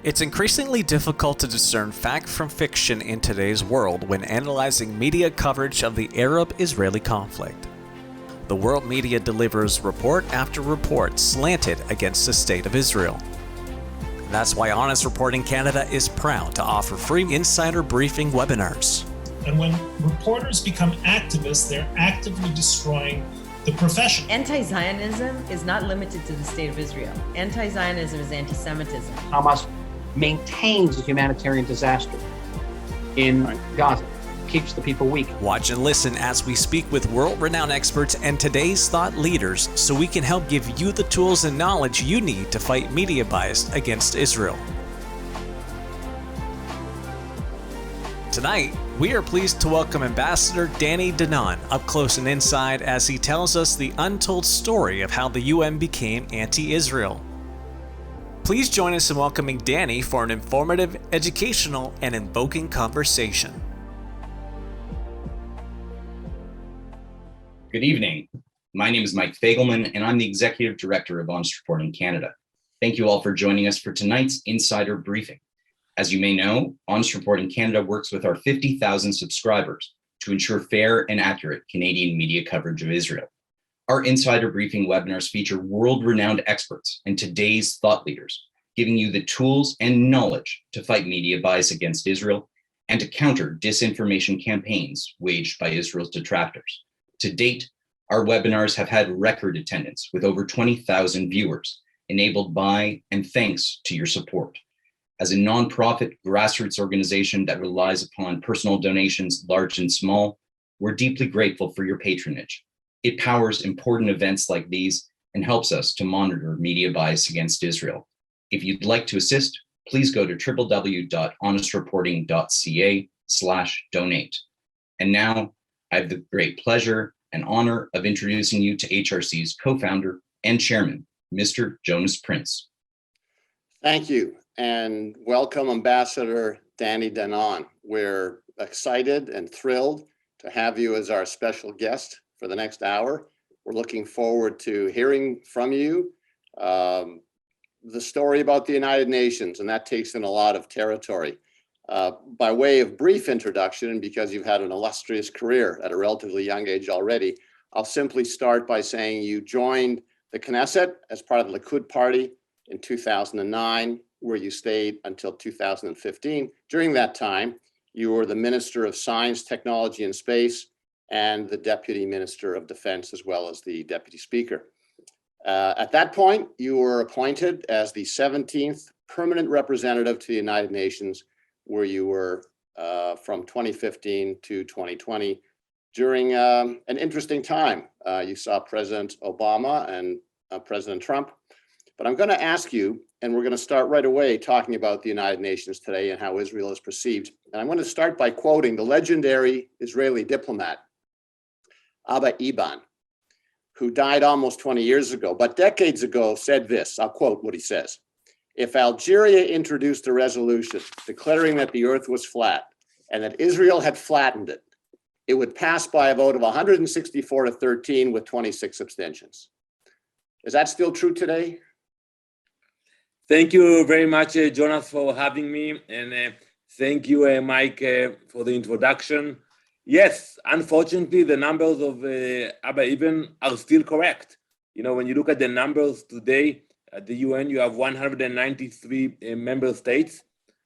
It's increasingly difficult to discern fact from fiction in today's world when analyzing media coverage of the Arab-Israeli conflict. The world media delivers report after report slanted against the state of Israel. That's why Honest Reporting Canada is proud to offer free insider briefing webinars. And when reporters become activists, they're actively destroying the profession. Anti-Zionism is not limited to the state of Israel. Anti-Zionism is anti-Semitism. Hamas maintains a humanitarian disaster in Gaza, keeps the people weak. Watch and listen as we speak with world-renowned experts and today's thought leaders so we can help give you the tools and knowledge you need to fight media bias against Israel. Tonight, we are pleased to welcome Ambassador Danny Danon up close and inside as he tells us the untold story of how the UN became anti-Israel. Please join us in welcoming Danny for an informative, educational, and invoking conversation. Good evening. My name is Mike Fagelman, and I'm the Executive Director of Honest Reporting Canada. Thank you all for joining us for tonight's Insider Briefing. As you may know, Honest Reporting Canada works with our 50,000 subscribers to ensure fair and accurate Canadian media coverage of Israel. Our Insider Briefing webinars feature world-renowned experts and today's thought leaders, giving you the tools and knowledge to fight media bias against Israel and to counter disinformation campaigns waged by Israel's detractors. To date, our webinars have had record attendance with over 20,000 viewers, enabled by and thanks to your support. As a nonprofit grassroots organization that relies upon personal donations, large and small, we're deeply grateful for your patronage. It powers important events like these and helps us to monitor media bias against Israel. If you'd like to assist, please go to www.honestreporting.ca/donate. And now I have the great pleasure and honor of introducing you to HRC's co-founder and chairman, Mr. Jonas Prince. Thank you, and welcome Ambassador Danny Danon. We're excited and thrilled to have you as our special guest for the next hour. We're looking forward to hearing from you the story about the United Nations, and that takes in a lot of territory. By way of brief introduction, and because you've had an illustrious career at a relatively young age already, I'll simply start by saying you joined the Knesset as part of the Likud party in 2009, where you stayed until 2015. During that time, you were the Minister of Science, Technology, and Space, and the Deputy Minister of Defense, as well as the Deputy Speaker. At that point, you were appointed as the 17th permanent representative to the United Nations, where you were from 2015 to 2020 during an interesting time. You saw President Obama and President Trump. But I'm going to ask you, and we're going to start right away talking about the United Nations today and how Israel is perceived. And I'm going to start by quoting the legendary Israeli diplomat, Abba Eban, who died almost 20 years ago, but decades ago said this. I'll quote what he says. If Algeria introduced a resolution declaring that the earth was flat and that Israel had flattened it, it would pass by a vote of 164 to 13 with 26 abstentions. Is that still true today? Thank you very much, Jonas, for having me. And thank you, Mike, for the introduction. Yes, unfortunately, the numbers of Abba Eban are still correct. You know, when you look at the numbers today at the UN, you have 193 member states.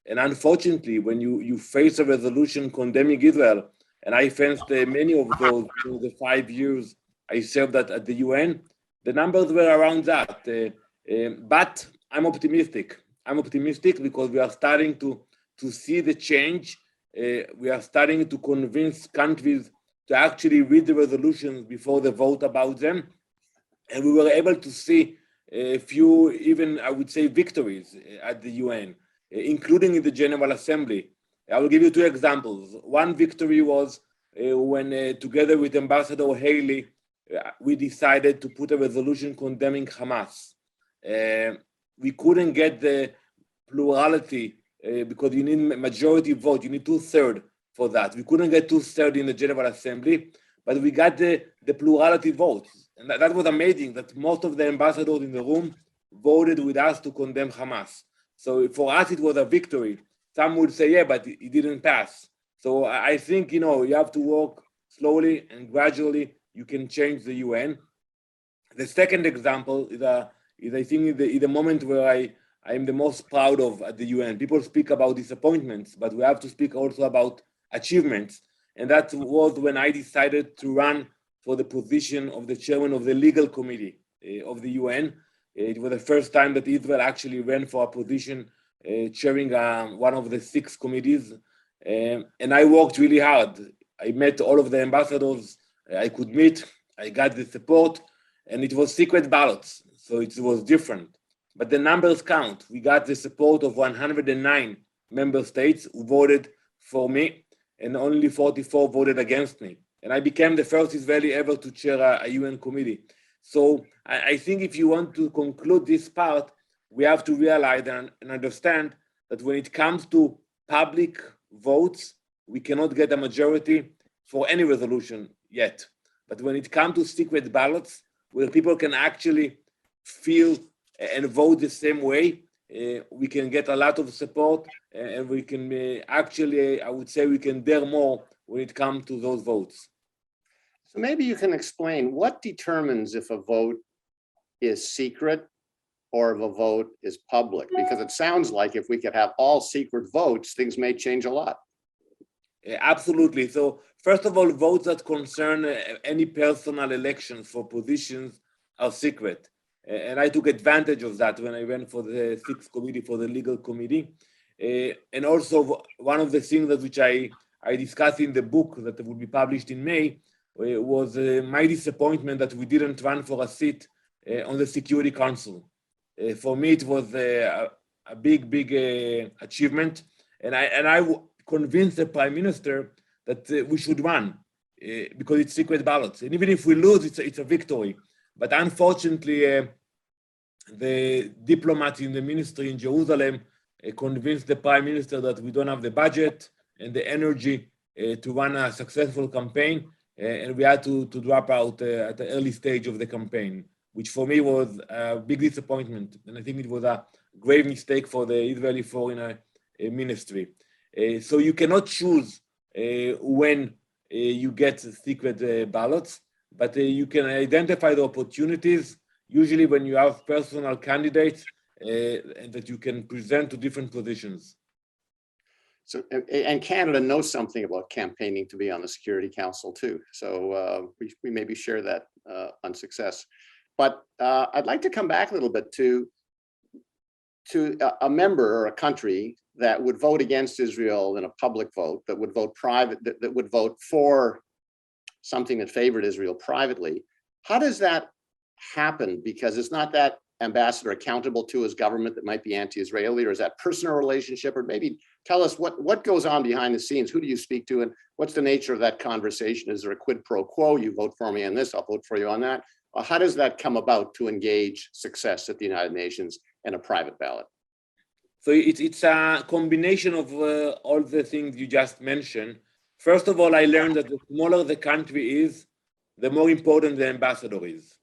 And unfortunately, when you face a resolution condemning Israel, and I faced many of those through the 5 years I served at the UN, the numbers were around that. But I'm optimistic. I'm optimistic because we are starting to see the change. We are starting to convince countries to actually read the resolutions before they vote about them. And we were able to see a few, even I would say, victories at the UN, including in the General Assembly. I will give you two examples. One victory was when together with Ambassador Haley, we decided to put a resolution condemning Hamas. We couldn't get the plurality because you need majority vote. You need 2/3 for that. We couldn't get 2/3 in the General Assembly, but we got the plurality vote. And that was amazing that most of the ambassadors in the room voted with us to condemn Hamas. So for us, it was a victory. Some would say, yeah, but it didn't pass. So I think, you have to work slowly and gradually. You can change the UN. The second example is I think the moment where I am the most proud of at the UN. People speak about disappointments, but we have to speak also about achievements. And that was when I decided to run for the position of the chairman of the legal committee of the UN. It was the first time that Israel actually ran for a position chairing one of the 6 committees. And I worked really hard. I met all of the ambassadors I could meet. I got the support, and it was secret ballots, so it was different. But the numbers count. We got the support of 109 member states who voted for me, and only 44 voted against me. And I became the first Israeli ever to chair a UN committee. So I think if you want to conclude this part, we have to realize and understand that when it comes to public votes, we cannot get a majority for any resolution yet. But when it comes to secret ballots, where people can actually feel and vote the same way, we can get a lot of support, and we can actually, I would say, we can dare more when it comes to those votes. So maybe you can explain what determines if a vote is secret or if a vote is public, because it sounds like if we could have all secret votes, things may change a lot. Absolutely. So first of all, votes that concern any personal elections for positions are secret. And I took advantage of that when I went for the 6th committee, for the legal committee. And also one of the things that which I discussed in the book that will be published in May was my disappointment that we didn't run for a seat on the Security Council. For me, it was a big achievement. And I convinced the Prime Minister that we should run because it's secret ballots. And even if we lose, it's a victory. But unfortunately, the diplomats in the ministry in Jerusalem convinced the Prime Minister that we don't have the budget and the energy to run a successful campaign. And we had to drop out at the early stage of the campaign, which for me was a big disappointment. And I think it was a grave mistake for the Israeli Foreign Ministry. So you cannot choose when you get secret ballots, but you can identify the opportunities, usually when you have personal candidates that you can present to different positions. So, and Canada knows something about campaigning to be on the Security Council too. So we maybe share that on success. But I'd like to come back a little bit to a member or a country that would vote against Israel in a public vote, that would vote private, that would vote for something that favored Israel privately. How does that happen? Because it's not that ambassador accountable to his government that might be anti-Israeli, or is that personal relationship? Or maybe tell us what goes on behind the scenes. Who do you speak to, and what's the nature of that conversation? Is there a quid pro quo? You vote for me on this, I'll vote for you on that. How does that come about to engage success at the United Nations and a private ballot? So it's a combination of all the things you just mentioned. First of all, I learned that the smaller the country is, the more important the ambassador is.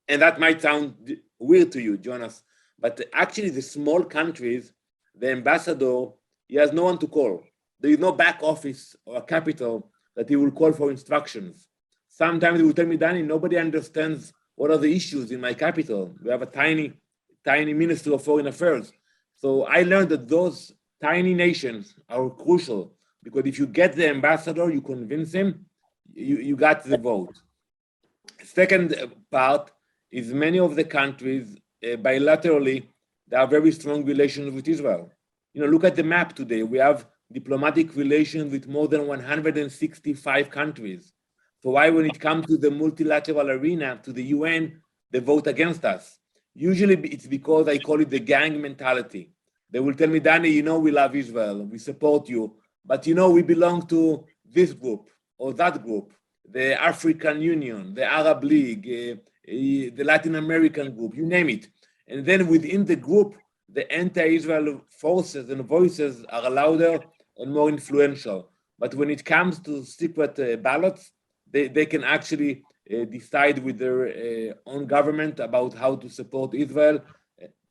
And that might sound weird to you, Jonas, but actually the small countries, the ambassador, he has no one to call. There is no back office or a capital that he will call for instructions. Sometimes he will tell me, Danny, nobody understands what are the issues in my capital. We have a tiny Ministry of Foreign Affairs. So I learned that those tiny nations are crucial, because if you get the ambassador, you convince him, you got the vote. Second part is many of the countries bilaterally, they have very strong relations with Israel. Look at the map today. We have diplomatic relations with more than 165 countries. So why, when it comes to the multilateral arena, to the UN, they vote against us? Usually it's because I call it the gang mentality. They will tell me, Danny, we love Israel, we support you, but we belong to this group or that group, the African Union, the Arab League, the Latin American group, you name it. And then within the group, the anti-Israel forces and voices are louder and more influential. But when it comes to secret ballots, they can actually decide with their own government about how to support Israel.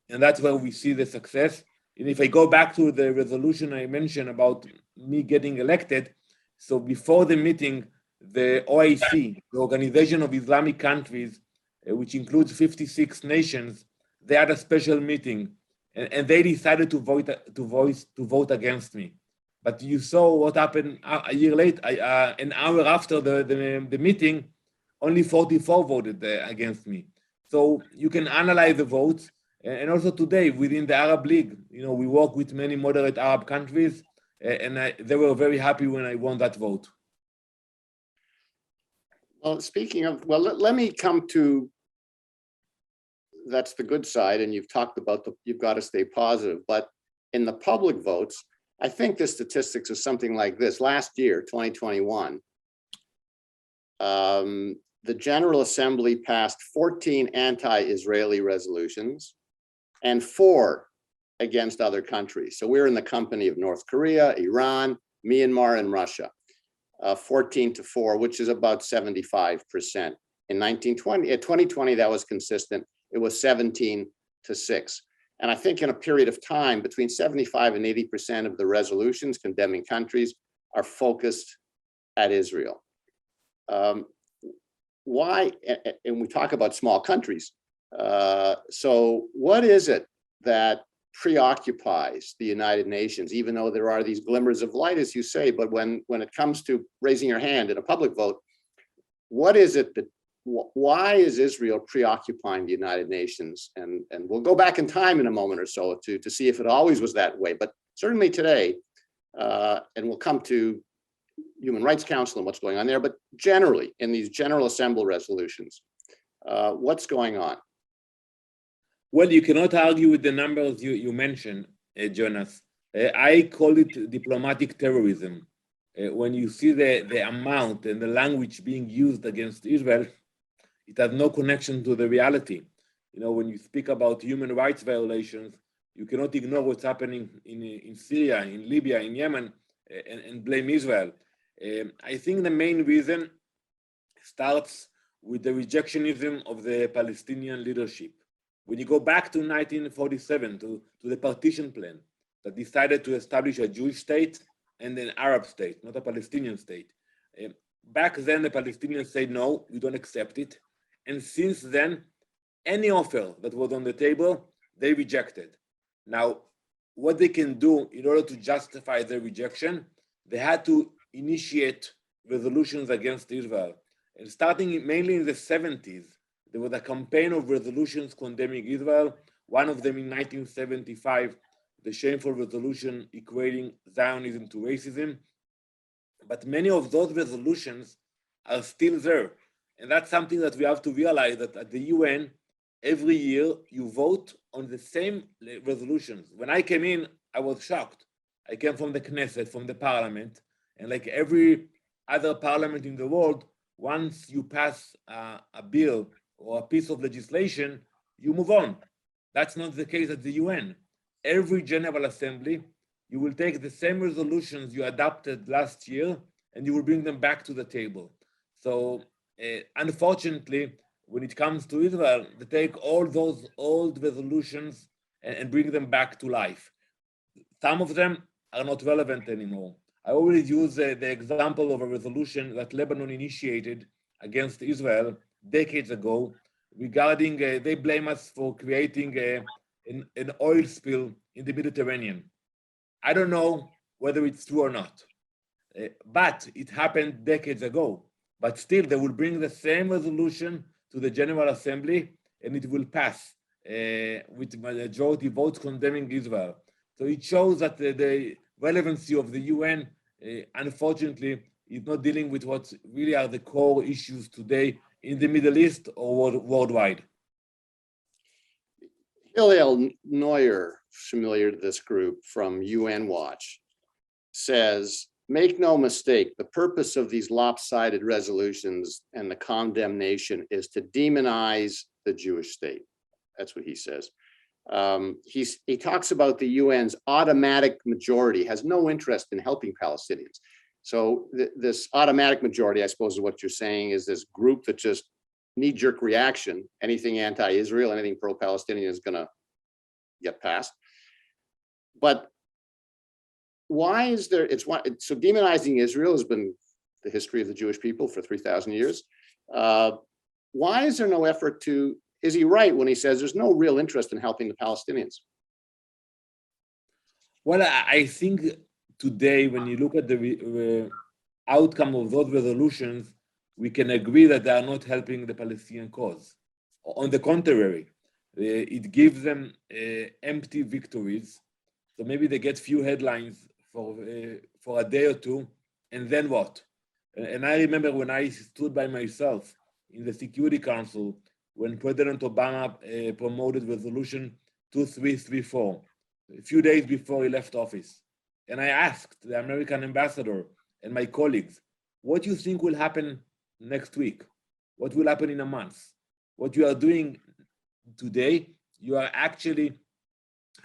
And that's where we see the success. And if I go back to the resolution I mentioned about me getting elected, so before the meeting, the OIC, the Organization of Islamic Countries, which includes 56 nations, they had a special meeting, and they decided to vote against me. But you saw what happened a year later, an hour after the meeting, only 44 voted against me. So you can analyze the votes. And also today, within the Arab League, we work with many moderate Arab countries, and they were very happy when I won that vote. Well, speaking of, let me come to, that's the good side, and you've talked about you've got to stay positive, but in the public votes, I think the statistics are something like this. Last year, 2021, the General Assembly passed 14 anti-Israeli resolutions and 4 against other countries. So we're in the company of North Korea, Iran, Myanmar, and Russia, 14-4, which is about 75%. In 2020, that was consistent. It was 17-6. And I think in a period of time, between 75 and 80% of the resolutions condemning countries are focused at Israel. Why? And we talk about small countries. So what is it that preoccupies the United Nations, even though there are these glimmers of light, as you say, but when it comes to raising your hand in a public vote, what is it that, why is Israel preoccupying the United Nations? And we'll go back in time in a moment or so to see if it always was that way, but certainly today, and we'll come to Human Rights Council and what's going on there, but generally in these General Assembly resolutions, what's going on? Well, you cannot argue with the numbers you mentioned, Jonas. I call it diplomatic terrorism. When you see the amount and the language being used against Israel, it has no connection to the reality. When you speak about human rights violations, you cannot ignore what's happening in Syria, in Libya, in Yemen, and blame Israel. I think the main reason starts with the rejectionism of the Palestinian leadership. When you go back to 1947, to the Partition Plan that decided to establish a Jewish state and an Arab state, not a Palestinian state. Back then, the Palestinians said, no, we don't accept it. And since then, any offer that was on the table, they rejected. Now, what they can do in order to justify their rejection, they had to initiate resolutions against Israel. And starting mainly in the 70s, there was a campaign of resolutions condemning Israel. One of them in 1975, the shameful resolution equating Zionism to racism. But many of those resolutions are still there. And that's something that we have to realize, that at the UN, every year you vote on the same resolutions. When I came in, I was shocked. I came from the Knesset, from the parliament, and like every other parliament in the world, once you pass a bill or a piece of legislation, you move on. That's not the case at the UN. Every General Assembly, you will take the same resolutions you adopted last year, and you will bring them back to the table. So unfortunately, when it comes to Israel, they take all those old resolutions and bring them back to life. Some of them are not relevant anymore. I always use the example of a resolution that Lebanon initiated against Israel decades ago regarding, they blame us for creating an oil spill in the Mediterranean. I don't know whether it's true or not, but it happened decades ago. But still, they will bring the same resolution to the General Assembly, and it will pass with majority votes condemning Israel. So it shows that the relevancy of the UN, unfortunately, is not dealing with what really are the core issues today in the Middle East or worldwide. Hillel Neuer, familiar to this group from UN Watch, says, make no mistake, the purpose of these lopsided resolutions and the condemnation is to demonize the Jewish state. That's what he says. He talks about the UN's automatic majority has no interest in helping Palestinians. So this automatic majority, I suppose is what you're saying, is this group that just knee-jerk reaction, anything anti-Israel, anything pro-Palestinian is going to get passed. But why is there, so demonizing Israel has been the history of the Jewish people for 3,000 years. Why is there no effort to, is he right when he says there's no real interest in helping the Palestinians? Well, I think today, when you look at the outcome of those resolutions, we can agree that they are not helping the Palestinian cause. On the contrary, it gives them empty victories. So maybe they get few headlines for a day or two, and then what? And I remember when I stood by myself in the Security Council when President Obama promoted Resolution 2334, a few days before he left office. And I asked the American ambassador and my colleagues, what do you think will happen next week? What will happen in a month? What you are doing today, you are actually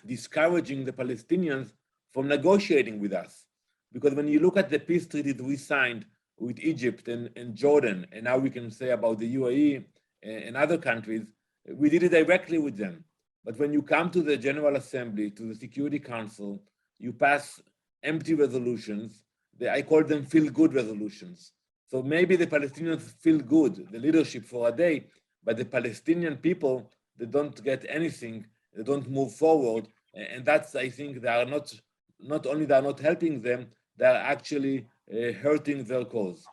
discouraging the Palestinians from negotiating with us. Because when you look at the peace treaties we signed with Egypt and Jordan, and now we can say about the UAE and other countries, we did it directly with them. But when you come to the General Assembly, to the Security Council, you pass empty resolutions. I call them feel-good resolutions. So maybe the Palestinians feel good, the leadership for a day, but the Palestinian people, they don't get anything, they don't move forward. And that's, I think, they are not only they are not helping them, they are actually hurting their cause.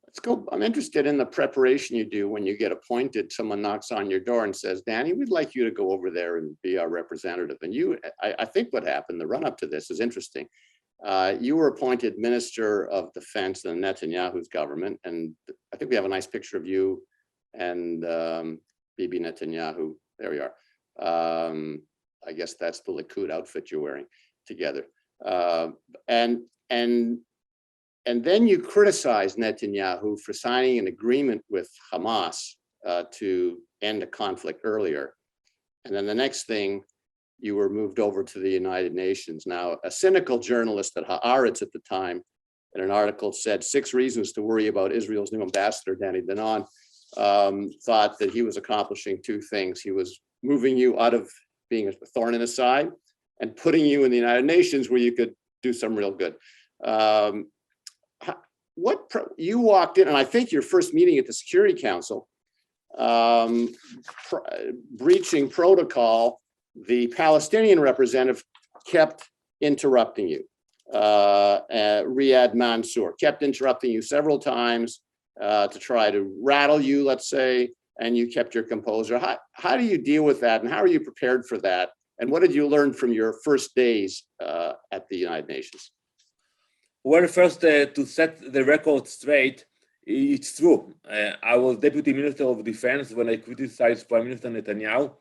Let's go. I'm interested in the preparation you do when you get appointed. Someone knocks on your door and says, Danny, we'd like you to go over there and be our representative. And I think what happened, the run up to this is interesting. You were appointed Minister of Defense in Netanyahu's government. And I think we have a nice picture of you and Bibi Netanyahu. There we are. I guess that's the Likud outfit you're wearing together. And then you criticized Netanyahu for signing an agreement with Hamas to end a conflict earlier. And then the next thing, you were moved over to the United Nations. Now, a cynical journalist at Haaretz at the time, in an article said 6 reasons to worry about Israel's new ambassador, Danny Danon, thought that he was accomplishing 2 things. He was moving you out of being a thorn in his side and putting you in the United Nations where you could do some real good. You walked in, and I think your first meeting at the Security Council, breaching protocol, the Palestinian representative kept interrupting you. Riyad Mansour kept interrupting you several times to try to rattle you, let's say, and you kept your composure. How do you deal with that, and how are you prepared for that? And what did you learn from your first days at the United Nations? Well, first, to set the record straight, it's true. I was Deputy Minister of Defense when I criticized Prime Minister Netanyahu,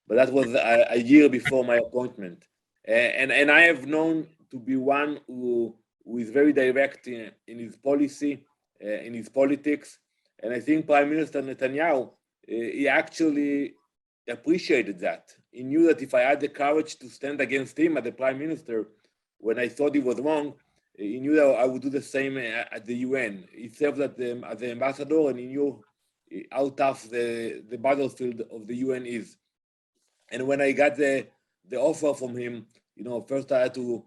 but that was a year before my appointment. And I have known to be one who is very direct in his policy, in his politics. And I think Prime Minister Netanyahu, he actually appreciated that. He knew that if I had the courage to stand against him as the Prime Minister when I thought he was wrong, he knew that I would do the same at the UN. He served as the ambassador, and he knew how tough the battlefield of the UN is. And when I got the offer from him, first I had to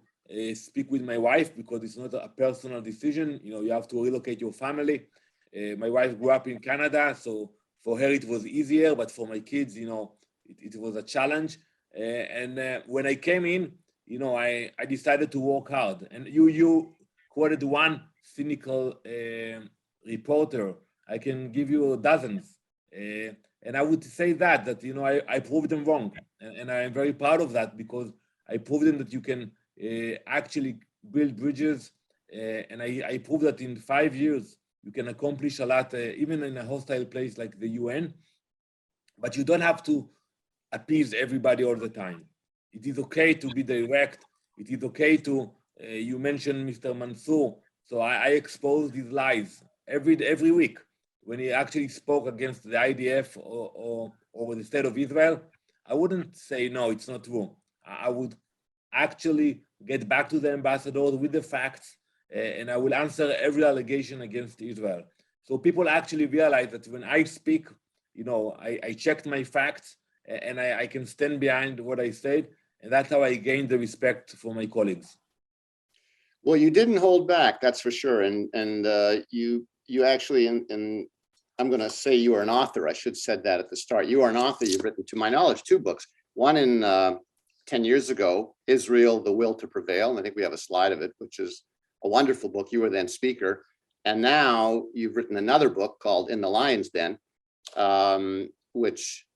speak with my wife, because it's not a personal decision. You have to relocate your family. My wife grew up in Canada, so for her it was easier, but for my kids, it was a challenge. And when I came in, I decided to work hard. And you quoted one cynical reporter. I can give you dozens. And I would say that I proved them wrong. And I am very proud of that, because I proved them that you can actually build bridges. And I proved that in 5 years, you can accomplish a lot, even in a hostile place like the UN. But you don't have to appease everybody all the time. It is okay to be direct. It is okay to, you mentioned Mr. Mansour. So I exposed his lies every week when he actually spoke against the IDF or the state of Israel. I wouldn't say, no, it's not true. I would actually get back to the ambassador with the facts, and I will answer every allegation against Israel. So people actually realize that when I speak, I checked my facts, and I can stand behind what I said. And that's how I gained the respect for my colleagues. Well, you didn't hold back, that's for sure. And you actually, and I'm going to say you are an author. I should have said that at the start. You are an author. You've written, to my knowledge, 2 books. One in 10 years ago, Israel, The Will to Prevail. And I think we have a slide of it, which is a wonderful book. You were then speaker. And now you've written another book called In the Lion's Den, which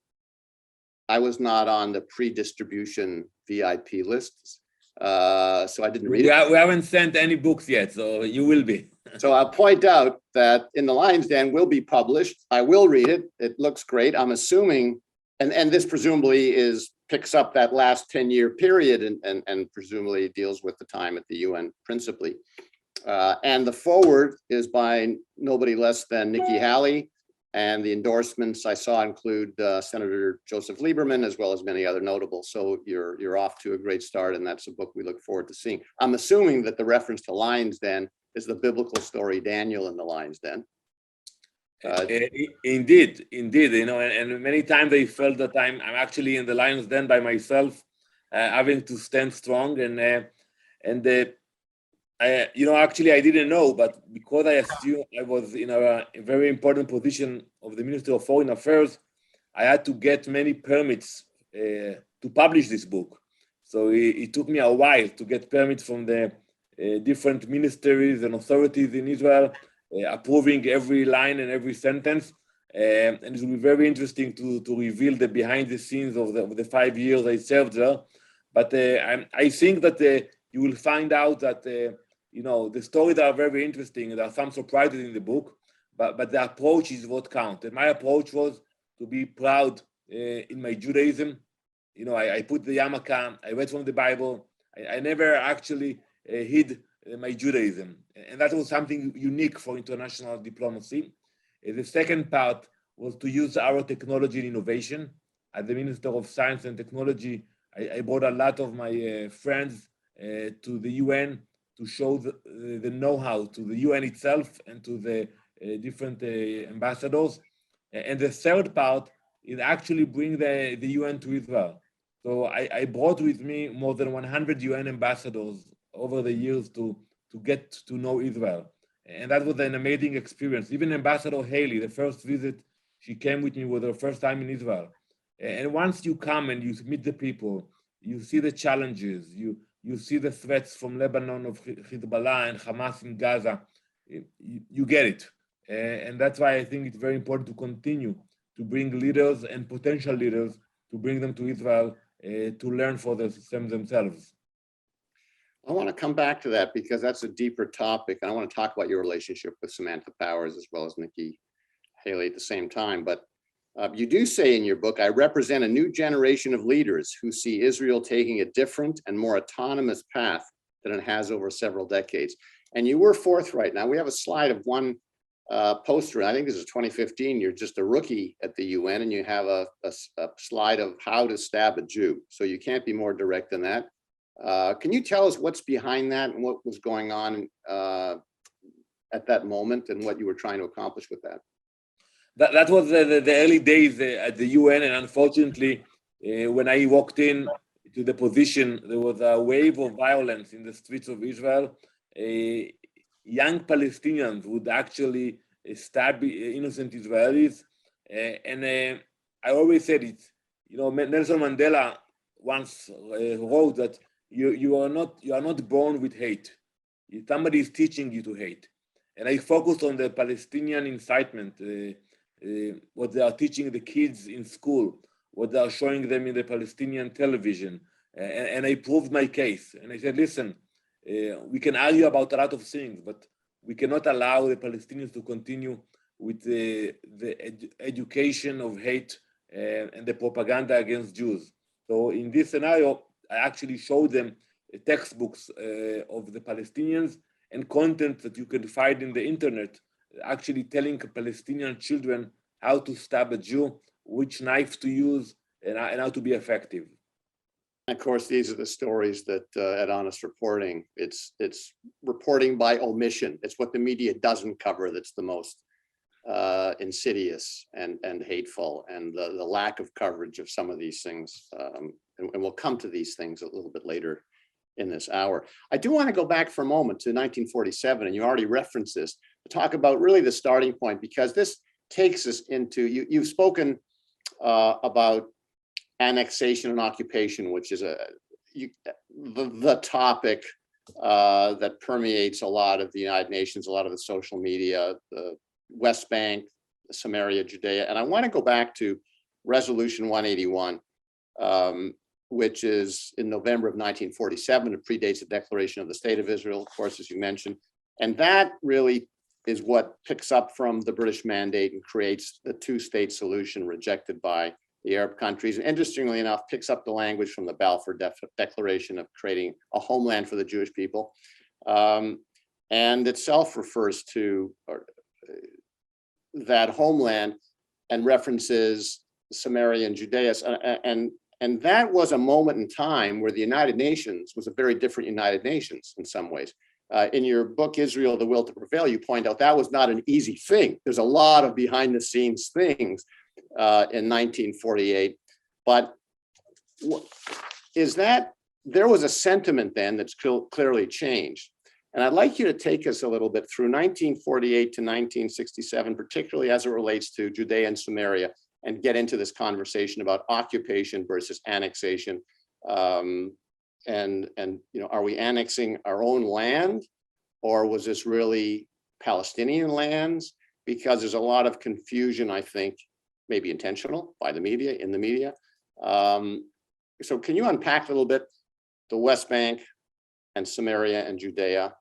I was not on the pre-distribution VIP lists. So I didn't read it. We haven't sent any books yet, so you will be. So I'll point out that In the Lion's Den will be published. I will read it. It looks great. I'm assuming, and this presumably picks up that last 10-year period and presumably deals with the time at the UN principally. And the foreword is by nobody less than Nikki Haley. And the endorsements I saw include Senator Joseph Lieberman, as well as many other notables. So you're off to a great start, and that's a book we look forward to seeing. I'm assuming that the reference to Lion's Den is the biblical story Daniel in the Lion's Den. Indeed, you know, and many times I felt that I'm actually in the Lion's Den by myself, having to stand strong, you know, actually I didn't know, but because I assumed I was in a very important position of the Ministry of Foreign Affairs, I had to get many permits to publish this book. So it took me a while to get permits from the different ministries and authorities in Israel, approving every line and every sentence. And it will be very interesting to reveal the behind the scenes of the 5 years I served there. But I think that you will find out that you know, the stories are very interesting. There are some surprises in the book, but the approach is what counts. And my approach was to be proud in my Judaism. You know, I put the yarmulke, I read from the Bible. I never actually hid my Judaism. And that was something unique for international diplomacy. The second part was to use our technology and innovation. As the Minister of Science and Technology, I brought a lot of my friends to the UN to show the know-how to the UN itself and to the different ambassadors. And the third part is actually bring the UN to Israel. So I brought with me more than 100 UN ambassadors over the years to get to know Israel. And that was an amazing experience. Even Ambassador Haley, the first visit she came with me was her first time in Israel. And once you come and you meet the people, you see the challenges, you see the threats from Lebanon of Hezbollah and Hamas in Gaza, you get it. And that's why I think it's very important to continue to bring leaders and potential leaders, to bring them to Israel to learn for themselves. I want to come back to that because that's a deeper topic. And I want to talk about your relationship with Samantha Powers as well as Nikki Haley at the same time. But you do say in your book, I represent a new generation of leaders who see Israel taking a different and more autonomous path than it has over several decades. And you were forthright. Now we have a slide of one poster. I think this is 2015. You're just a rookie at the UN, and you have a slide of how to stab a Jew. So you can't be more direct than that. Can you tell us what's behind that and what was going on at that moment and what you were trying to accomplish with that? That was the early days at the UN, and unfortunately, when I walked in to the position, there was a wave of violence in the streets of Israel. Young Palestinians would actually stab innocent Israelis, and I always said it. You know, Nelson Mandela once wrote that you are not born with hate. Somebody is teaching you to hate, and I focused on the Palestinian incitement. What they are teaching the kids in school, what they are showing them in the Palestinian television. And I proved my case. And I said, listen, we can argue about a lot of things, but we cannot allow the Palestinians to continue with the education of hate and the propaganda against Jews. So in this scenario, I actually showed them textbooks of the Palestinians and content that you can find in the internet, actually telling Palestinian children how to stab a Jew, which knife to use, and how to be effective. Of course, these are the stories that at Honest Reporting, it's reporting by omission. It's what the media doesn't cover that's the most insidious and hateful, and the lack of coverage of some of these things and we'll come to these things a little bit later in this hour. I do want to go back for a moment to 1947, and you already referenced this, to talk about really the starting point, because this takes us into, you've spoken about annexation and occupation, which is the topic that permeates a lot of the United Nations, a lot of the social media, the West Bank, Samaria, Judea. And I want to go back to Resolution 181, which is in November of 1947. It predates the declaration of the State of Israel, of course, as you mentioned. And that really is what picks up from the British mandate and creates the two-state solution rejected by the Arab countries. And interestingly enough, picks up the language from the Balfour Declaration of creating a homeland for the Jewish people. And itself refers to that homeland and references Samaria and Judea. And that was a moment in time where the United Nations was a very different United Nations in some ways. In your book, Israel, The Will to Prevail, you point out that was not an easy thing. There's a lot of behind the scenes things in 1948. But is that, there was a sentiment then that's clearly changed. And I'd like you to take us a little bit through 1948 to 1967, particularly as it relates to Judea and Samaria, and get into this conversation about occupation versus annexation. And you know, are we annexing our own land, or was this really Palestinian lands? Because there's a lot of confusion, I think, maybe intentional by the media, in the media. So can you unpack a little bit the West Bank and Samaria and Judea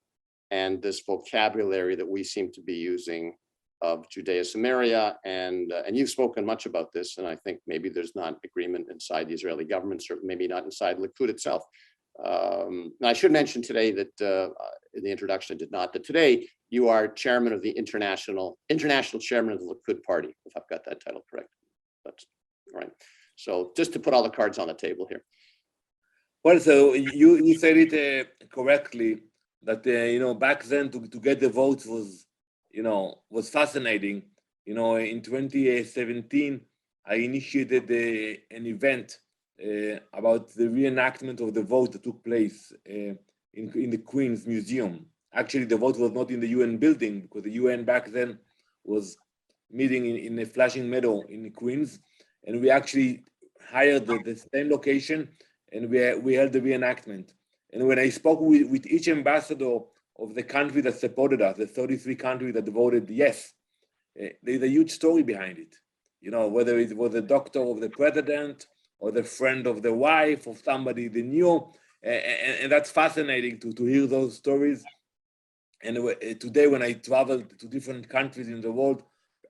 and this vocabulary that we seem to be using of Judea, Samaria, and you've spoken much about this, and I think maybe there's not agreement inside the Israeli government, certainly maybe not inside Likud itself. And I should mention today that in the introduction I did not, that today you are chairman of the international chairman of the Likud party, if I've got that title correct. That's right. So just to put all the cards on the table here. Well, so you said it correctly, that you know, back then to get the votes was fascinating. You know, in 2017, I initiated an event about the reenactment of the vote that took place in the Queen's Museum. Actually, the vote was not in the UN building, because the UN back then was meeting in a Flushing Meadow in Queens, and we actually hired the same location, and we held the reenactment. And when I spoke with each ambassador of the country that supported us, the 33 countries that voted yes, there's a huge story behind it. You know, whether it was a doctor of the president or the friend of the wife of somebody they knew, and that's fascinating to hear those stories. And today, when I traveled to different countries in the world,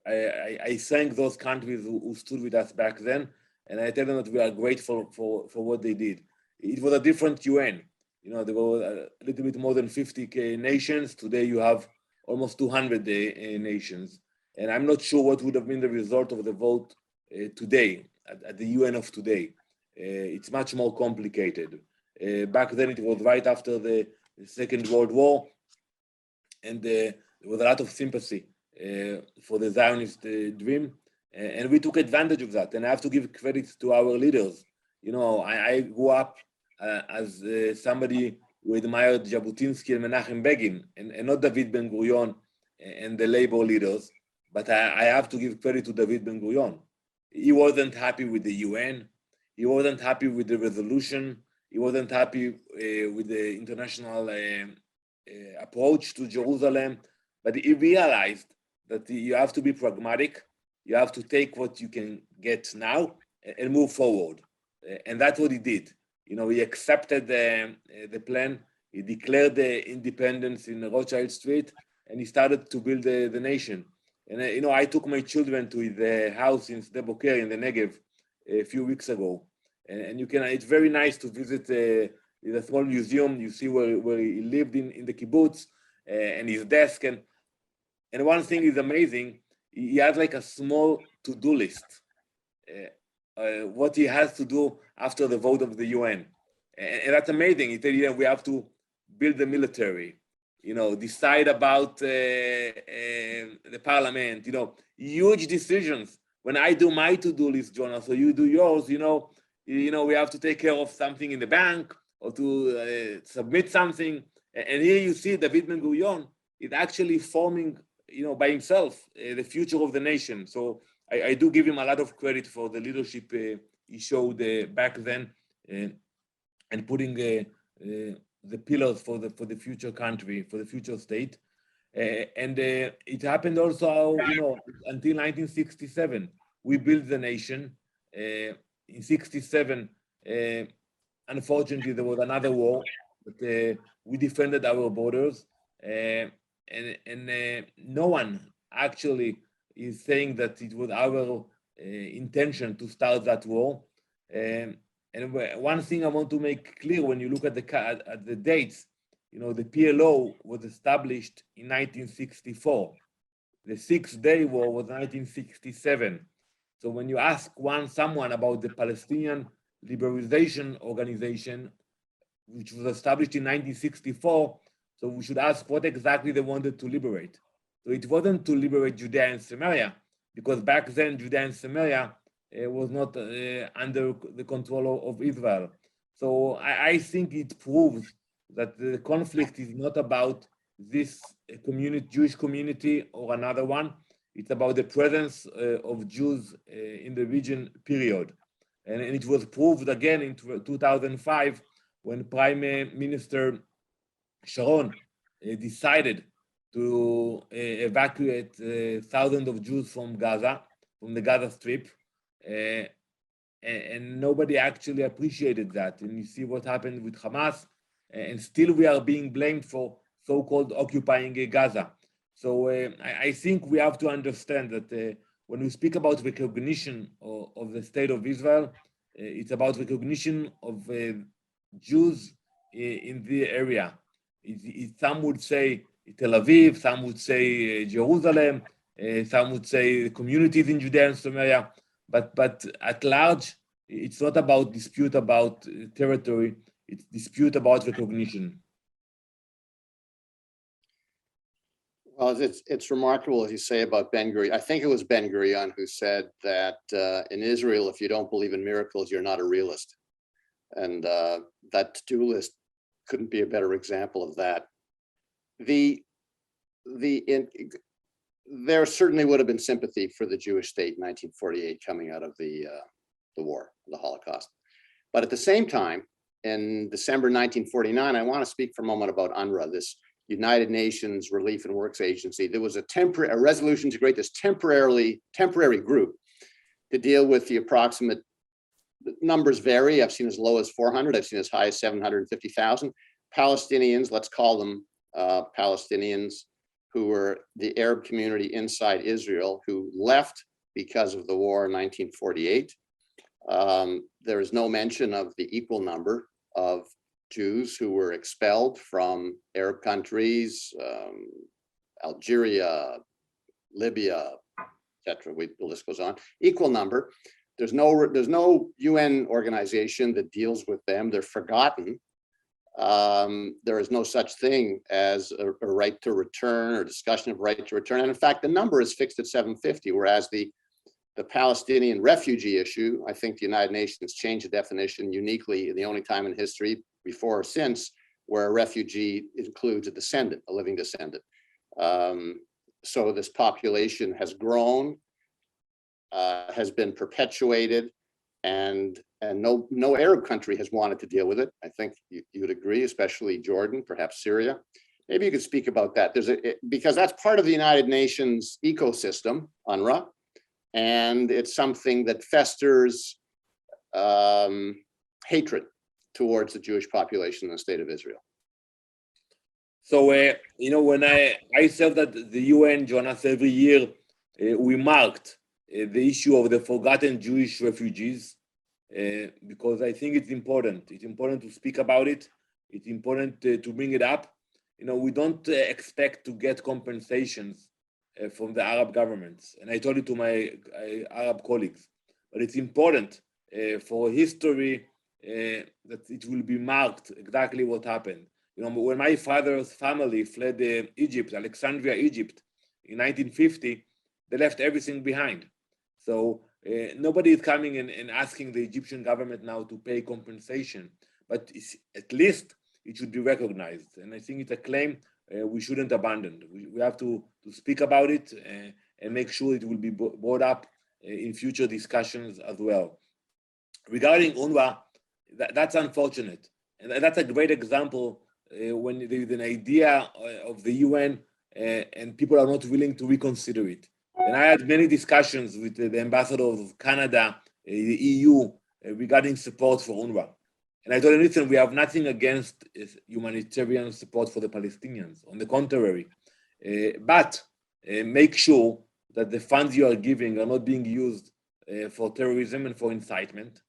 I thank those countries who stood with us back then, and I tell them that we are grateful for what they did. It was a different UN. You know, there were a little bit more than 50 nations. Today, you have almost 200 nations. And I'm not sure what would have been the result of the vote today, at the UN of today. It's much more complicated. Back then, it was right after the Second World War, and there was a lot of sympathy for the Zionist dream. And we took advantage of that. And I have to give credit to our leaders. You know, I grew up as somebody who admired Jabotinsky and Menachem Begin, and not David Ben-Gurion and the labor leaders, but I have to give credit to David Ben-Gurion. He wasn't happy with the UN. He wasn't happy with the resolution. He wasn't happy with the international approach to Jerusalem, but he realized that you have to be pragmatic. You have to take what you can get now and move forward. And that's what he did. You know, he accepted the plan. He declared the independence in Rothschild Street, and he started to build the nation. And you know, I took my children to his house in Sde Boker in the Negev a few weeks ago, and you can. It's very nice to visit. It's a small museum. You see where he lived in the kibbutz, and his desk. And one thing is amazing. He has like a small to-do list. What he has to do after the vote of the UN. And that's amazing. He said, yeah, we have to build the military, you know, decide about the parliament, you know, huge decisions. When I do my to-do list, Jonas, so you do yours, you know, we have to take care of something in the bank or to submit something. And here you see David Ben-Gurion is actually forming, by himself, the future of the nation. So I do give him a lot of credit for the leadership he showed back then, and putting the pillars for the future country, for the future state. And it happened also, until 1967, we built the nation. In 67, unfortunately, there was another war, but we defended our borders, and no one actually is saying that it was our intention to start that war. And one thing I want to make clear, when you look at the dates, the PLO was established in 1964. The Six-Day War was 1967. So when you ask someone about the Palestinian Liberalization Organization, which was established in 1964, so we should ask what exactly they wanted to liberate. So it wasn't to liberate Judea and Samaria, because back then Judea and Samaria was not under the control of Israel. So I think it proves that the conflict is not about this Jewish community or another one. It's about the presence of Jews in the region, period. And it was proved again in 2005 when Prime Minister Sharon decided to evacuate thousands of Jews from Gaza, from the Gaza Strip. And nobody actually appreciated that. And you see what happened with Hamas, and still we are being blamed for so-called occupying Gaza. So I think we have to understand that when we speak about recognition of the state of Israel, it's about recognition of Jews in the area. Some would say Tel Aviv, some would say Jerusalem, some would say communities in Judea and Samaria, but at large, it's not about dispute about territory, it's dispute about recognition. Well, it's remarkable, as you say, about Ben-Gurion. I think it was Ben-Gurion who said that in Israel, if you don't believe in miracles, you're not a realist. And that to-do list couldn't be a better example of that. There certainly would have been sympathy for the Jewish state in 1948 coming out of the war, the Holocaust. But at the same time, in December 1949, I want to speak for a moment about UNRWA, this United Nations Relief and Works Agency. There was a resolution to create this temporary group to deal with the approximate numbers vary. I've seen as low as 400. I've seen as high as 750,000 Palestinians. Let's call them Palestinians who were the Arab community inside Israel who left because of the war in 1948. There is no mention of the equal number of Jews who were expelled from Arab countries, Algeria, Libya, etc. The list goes on. Equal number. There's no UN organization that deals with them. They're forgotten. There is no such thing as a right to return or discussion of right to return. And in fact, the number is fixed at 750, whereas the Palestinian refugee issue, I think the United Nations changed the definition uniquely, the only time in history, before or since, where a refugee includes a descendant, a living descendant. So this population has grown, has been perpetuated, and no Arab country has wanted to deal with it. I think you would agree, especially Jordan, perhaps Syria. Maybe you could speak about that. Because that's part of the United Nations ecosystem, UNRWA, and it's something that festers hatred towards the Jewish population in the state of Israel. So, when I served at the UN, Jonas, every year, we marked the issue of the forgotten Jewish refugees, because I think it's important. It's important to speak about it. It's important to bring it up. We don't expect to get compensations from the Arab governments. And I told it to my Arab colleagues. But it's important for history that it will be marked exactly what happened. When my father's family fled Egypt, Alexandria, Egypt, in 1950, they left everything behind. So nobody is coming and asking the Egyptian government now to pay compensation, but at least it should be recognized. And I think it's a claim we shouldn't abandon. We have to speak about it and make sure it will be brought up in future discussions as well. Regarding UNRWA, that's unfortunate. And that's a great example when there's an idea of the UN and people are not willing to reconsider it. And I had many discussions with the ambassador of Canada, the EU, regarding support for UNRWA. And I told him, listen, we have nothing against humanitarian support for the Palestinians. On the contrary, but make sure that the funds you are giving are not being used for terrorism and for incitement.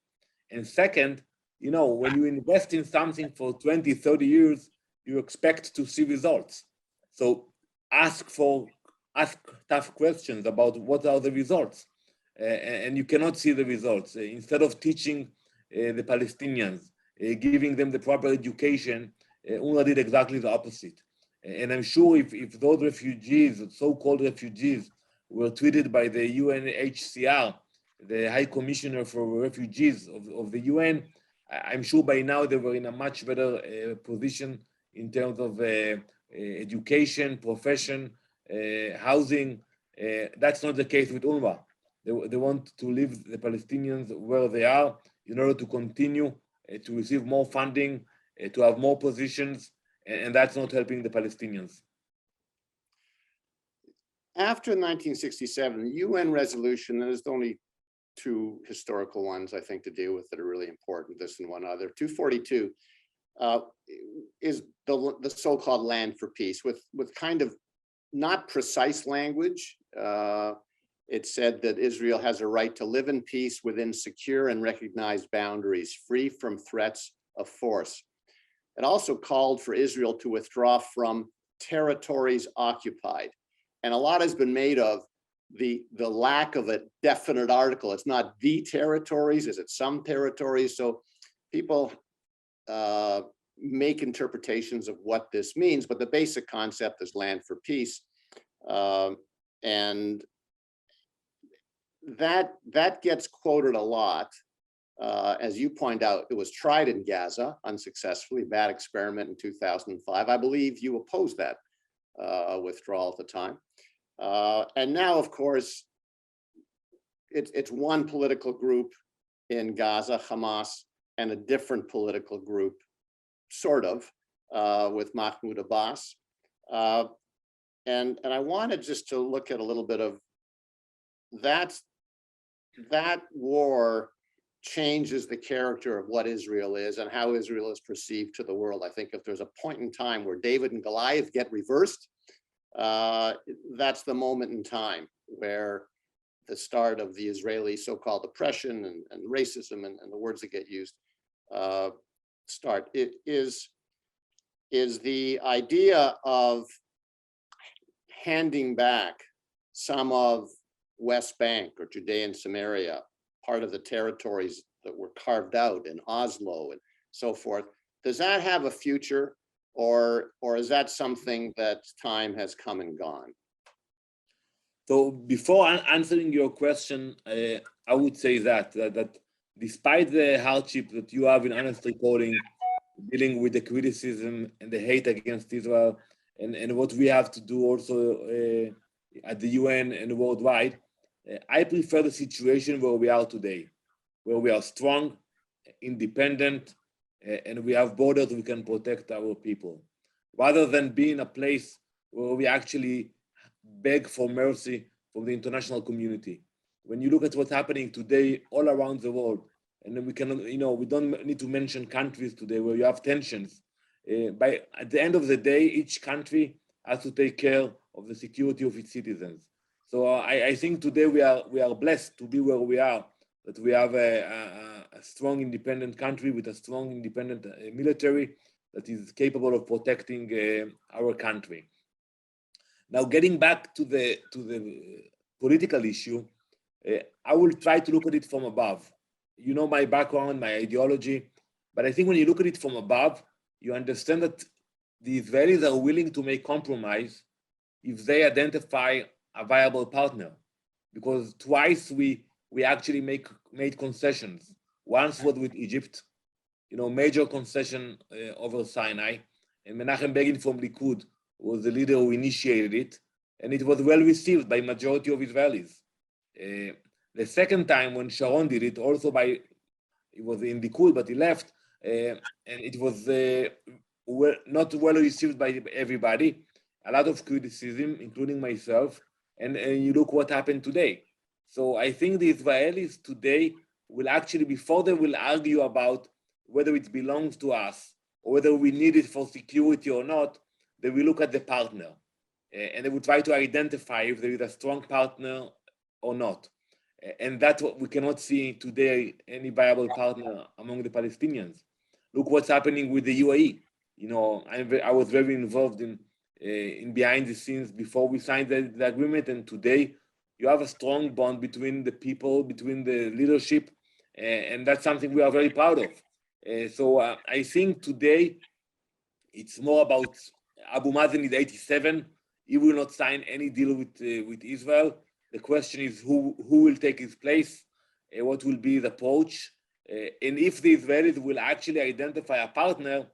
And second, you know, when you invest in something for 20, 30 years, you expect to see results. So ask tough questions about what are the results. And you cannot see the results. Instead of teaching the Palestinians, giving them the proper education, UNRWA did exactly the opposite. And I'm sure if those refugees, so-called refugees, were treated by the UNHCR, the High Commissioner for Refugees of the UN, I'm sure by now they were in a much better position in terms of education, profession, housing. That's not the case with UNRWA. They want to leave the Palestinians where they are in order to continue to receive more funding, to have more positions, and that's not helping the Palestinians. After 1967, the UN resolution, and there's only two historical ones I think to deal with that are really important, this and one other. 242 is the so-called land for peace with kind of not precise language. It said that Israel has a right to live in peace within secure and recognized boundaries, free from threats of force. It also called for Israel to withdraw from territories occupied. And a lot has been made of the lack of a definite article. It's not the territories, is it some territories? So people make interpretations of what this means, but the basic concept is land for peace. And that gets quoted a lot. As you point out, it was tried in Gaza unsuccessfully, bad experiment in 2005. I believe you opposed that withdrawal at the time. And now, of course, it's one political group in Gaza, Hamas, and a different political group, sort of, with Mahmoud Abbas. And I wanted just to look at a little bit of that war changes the character of what Israel is and how Israel is perceived to the world. I think if there's a point in time where David and Goliath get reversed, that's the moment in time where the start of the Israeli so-called oppression and racism and the words that get used start. It is the idea of handing back some of West Bank or Judea and Samaria, part of the territories that were carved out in Oslo and so forth. Does that have a future, or is that something that time has come and gone? So before answering your question, I would say that despite the hardship that you have in honest reporting, dealing with the criticism and the hate against Israel, and what we have to do also at the UN and worldwide, I prefer the situation where we are today, where we are strong, independent, and we have borders we can protect our people, rather than be in a place where we actually beg for mercy from the international community. When you look at what's happening today all around the world, and then we can, we don't need to mention countries today where you have tensions. At the end of the day, each country has to take care of the security of its citizens. So I think today we are blessed to be where we are, that we have a strong independent country with a strong independent military that is capable of protecting our country. Now, getting back to the political issue, I will try to look at it from above. You know my background, my ideology, but I think when you look at it from above, you understand that the Israelis are willing to make compromise if they identify a viable partner. because twice we actually made concessions. Once was with Egypt, major concession over Sinai, and Menachem Begin from Likud was the leader who initiated it, and it was well received by majority of Israelis. The second time when Sharon did it, also he was in Likud, but he left, and it was not well received by everybody. A lot of criticism, including myself, and you look what happened today. So I think the Israelis today will actually, before they will argue about whether it belongs to us or whether we need it for security or not, they will look at the partner, and they will try to identify if there is a strong partner or not. And that's what we cannot see today, any viable partner among the Palestinians. Look what's happening with the UAE. I was very involved in behind the scenes before we signed the agreement, and today you have a strong bond between the people, between the leadership, and that's something we are very proud of. So I think today it's more about Abu Mazen is 87. He will not sign any deal with Israel. The question is who will take his place, what will be the approach, and if the Israelis will actually identify a partner,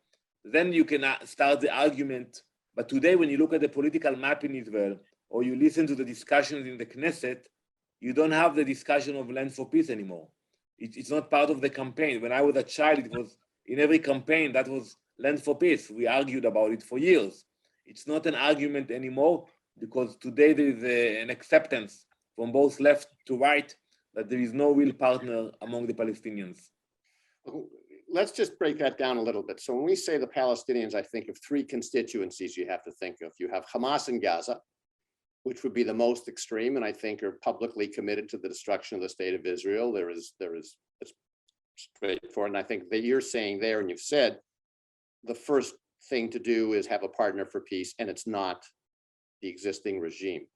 then you can start the argument. But today, when you look at the political map in Israel, or you listen to the discussions in the Knesset, you don't have the discussion of land for peace anymore. It's not part of the campaign. When I was a child, it was in every campaign that was land for peace. We argued about it for years. It's not an argument anymore, because today there is an acceptance from both left to right that there is no real partner among the Palestinians. Let's just break that down a little bit. So when we say the Palestinians, I think of three constituencies you have to think of. You have Hamas in Gaza, which would be the most extreme, and I think are publicly committed to the destruction of the state of Israel. It's straightforward. And I think that you're saying there, and you've said, the first thing to do is have a partner for peace, and it's not the existing regime.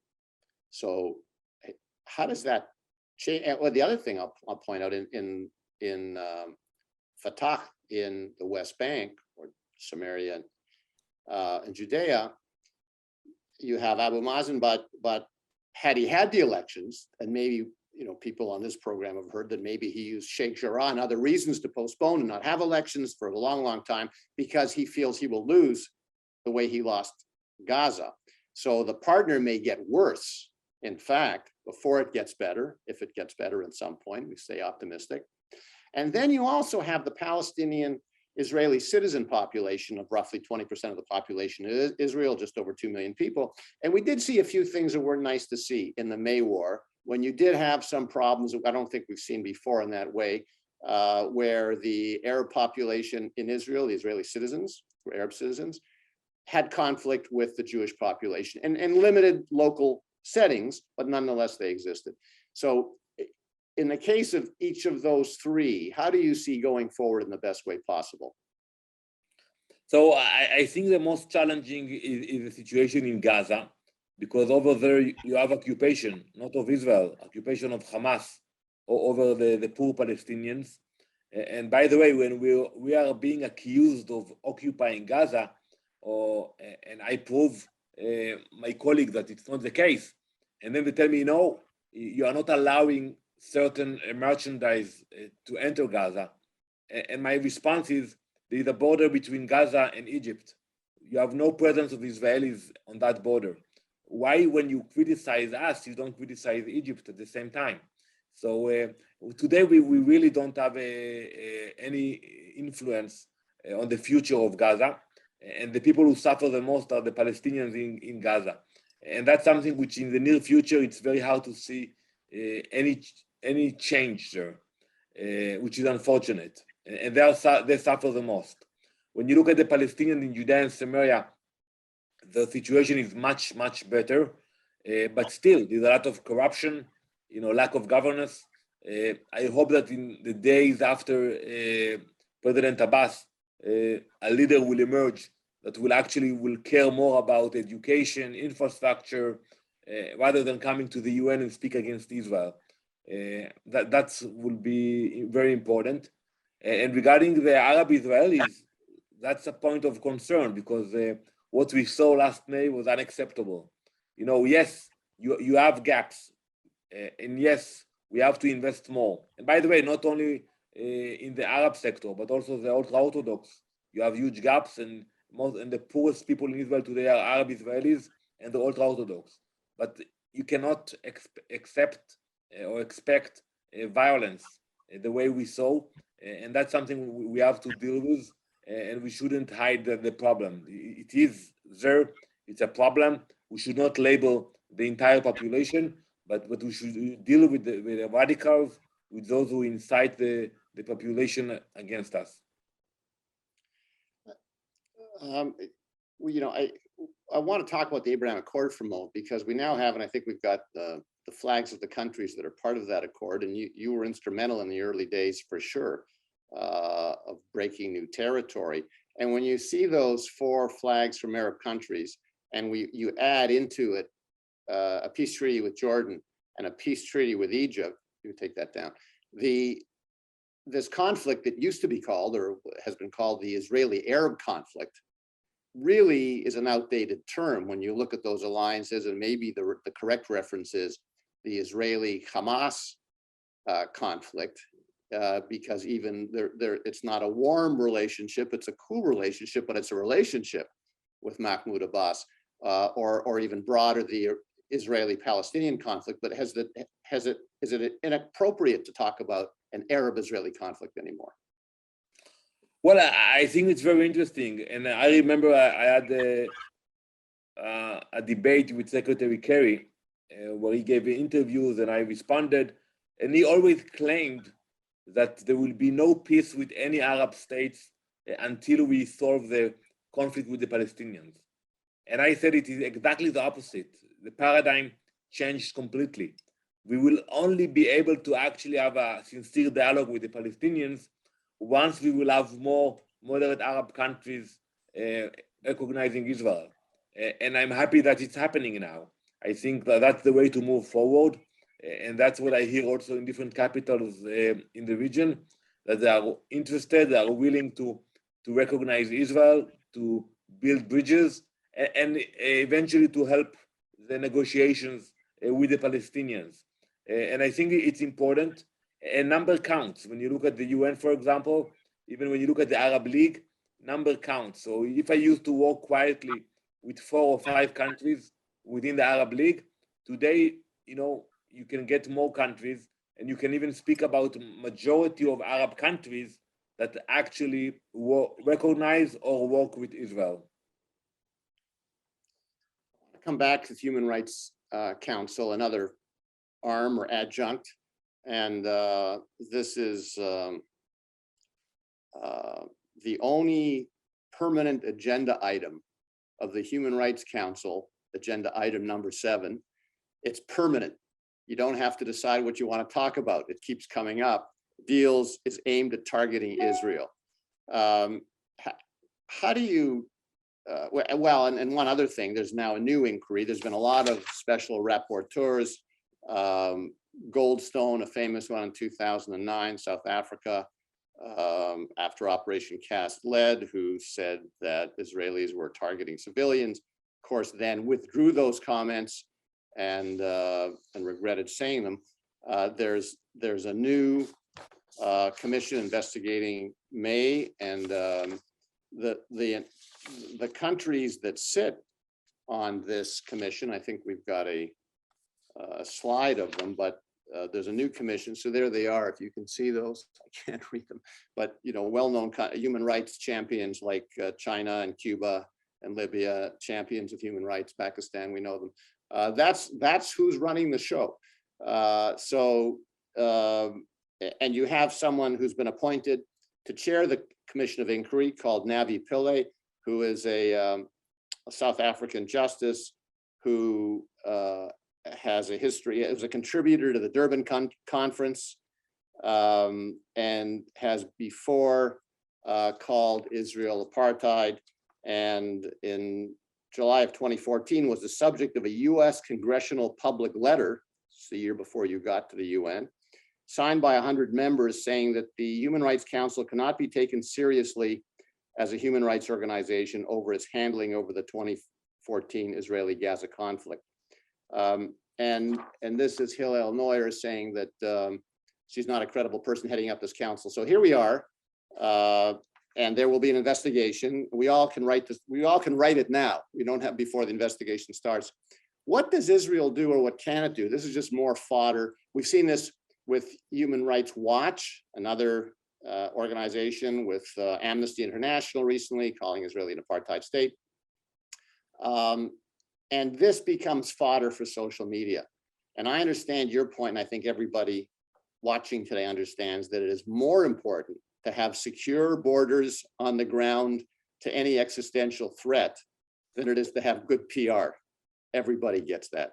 So how does that change? Well, the other thing I'll point out in Fatah in the West Bank or Samaria and Judea, you have Abu Mazen, but had he had the elections, and maybe people on this program have heard that maybe he used Sheikh Jarrah and other reasons to postpone and not have elections for a long, long time because he feels he will lose the way he lost Gaza. So the partner may get worse, in fact, before it gets better, if it gets better at some point, we stay optimistic. And then you also have the Palestinian Israeli citizen population of roughly 20% of the population in Israel, just over 2 million people. And we did see a few things that were nice to see in the May war, when you did have some problems that I don't think we've seen before in that way, where the Arab population in Israel, the Israeli citizens, or Arab citizens, had conflict with the Jewish population in limited local settings, but nonetheless they existed. So in the case of each of those three, how do you see going forward in the best way possible? So I think the most challenging is the situation in Gaza, because over there you have occupation, not of Israel, occupation of Hamas over the poor Palestinians. And by the way, when we are being accused of occupying Gaza, and I prove my colleague that it's not the case, and then they tell me, no, you are not allowing certain merchandise to enter Gaza. And my response is, there is a border between Gaza and Egypt. You have no presence of Israelis on that border. Why, when you criticize us, you don't criticize Egypt at the same time? So today we really don't have any influence on the future of Gaza. And the people who suffer the most are the Palestinians in Gaza. And that's something which in the near future, it's very hard to see any change there, which is unfortunate. And they suffer the most. When you look at the Palestinians in Judea and Samaria, the situation is much, much better. But still, there's a lot of corruption, lack of governance. I hope that in the days after President Abbas, a leader will emerge that will care more about education, infrastructure, rather than coming to the UN and speak against Israel. That will be very important. And regarding the Arab Israelis, that's a point of concern, because what we saw last May was unacceptable. Yes, you have gaps. And yes, we have to invest more. And by the way, not only in the Arab sector, but also the ultra-Orthodox. You have huge gaps, and the poorest people in Israel today are Arab Israelis and the ultra-Orthodox. But you cannot accept or expect violence the way we saw, and that's something we have to deal with, and we shouldn't hide the problem. It is there, it's a problem. We should not label the entire population, but we should deal with the radicals, with those who incite the population against us. I want to talk about the Abraham Accord for a moment, because we now have, and I think we've got the flags of the countries that are part of that accord, and you were instrumental in the early days for sure of breaking new territory. And when you see those 4 flags from Arab countries, and you add into it a peace treaty with Jordan and a peace treaty with Egypt, you would take that down. This conflict that used to be called, or has been called, the Israeli-Arab conflict, really is an outdated term when you look at those alliances, and maybe the correct reference is the Israeli-Hamas conflict, because even it's not a warm relationship, it's a cool relationship, but it's a relationship with Mahmoud Abbas, or even broader, the Israeli-Palestinian conflict. But is it inappropriate to talk about an Arab-Israeli conflict anymore? Well, I think it's very interesting, and I remember I had a debate with Secretary Kerry where he gave interviews and I responded, and he always claimed that there will be no peace with any Arab states until we solve the conflict with the Palestinians. And I said it is exactly the opposite. The paradigm changed completely. We will only be able to actually have a sincere dialogue with the Palestinians once we will have more moderate Arab countries recognizing Israel. And I'm happy that it's happening now. I think that that's the way to move forward. And that's what I hear also in different capitals in the region, that they are interested, they are willing to recognize Israel, to build bridges, and eventually to help the negotiations with the Palestinians. And I think it's important. And number counts. When you look at the UN, for example, even when you look at the Arab League, number counts. So if I used to work quietly with 4 or 5 countries within the Arab League, today, you can get more countries, and you can even speak about majority of Arab countries that actually recognize or work with Israel. I'll come back to the Human Rights Council, another arm or adjunct. And this is the only permanent agenda item of the Human Rights Council, agenda item number 7. It's permanent. You don't have to decide what you want to talk about. It keeps coming up. Is aimed at targeting Israel. How do you, and one other thing, there's now a new inquiry. There's been a lot of special rapporteurs. Goldstone, a famous one in 2009, South Africa, after Operation Cast Lead, who said that Israelis were targeting civilians. Of course, then withdrew those comments and regretted saying them. There's a new commission investigating May, and the countries that sit on this commission, I think we've got a slide of them, but there's a new commission. So there they are. If you can see those, I can't read them, but well-known human rights champions like China and Cuba and Libya, champions of human rights, Pakistan, we know them. That's who's running the show. And you have someone who's been appointed to chair the Commission of Inquiry called Navi Pillay, who is a South African justice who has a history, is a contributor to the Durban Conference, and has before called Israel apartheid, and in July of 2014 was the subject of a US congressional public letter, it's the year before you got to the UN, signed by 100 members saying that the Human Rights Council cannot be taken seriously as a human rights organization over its handling over the 2014 Israeli-Gaza conflict. and this is Hillel Neuer saying that she's not a credible person heading up this council. So here we are, and there will be an investigation. We all can write this. We all can write it now. We don't have before the investigation starts. What does Israel do, or what can it do? This is just more fodder. We've seen this with Human Rights Watch, another organization, with Amnesty International recently calling Israel an apartheid state. And this becomes fodder for social media. And I understand your point, and I think everybody watching today understands that it is more important to have secure borders on the ground to any existential threat than it is to have good PR. Everybody gets that.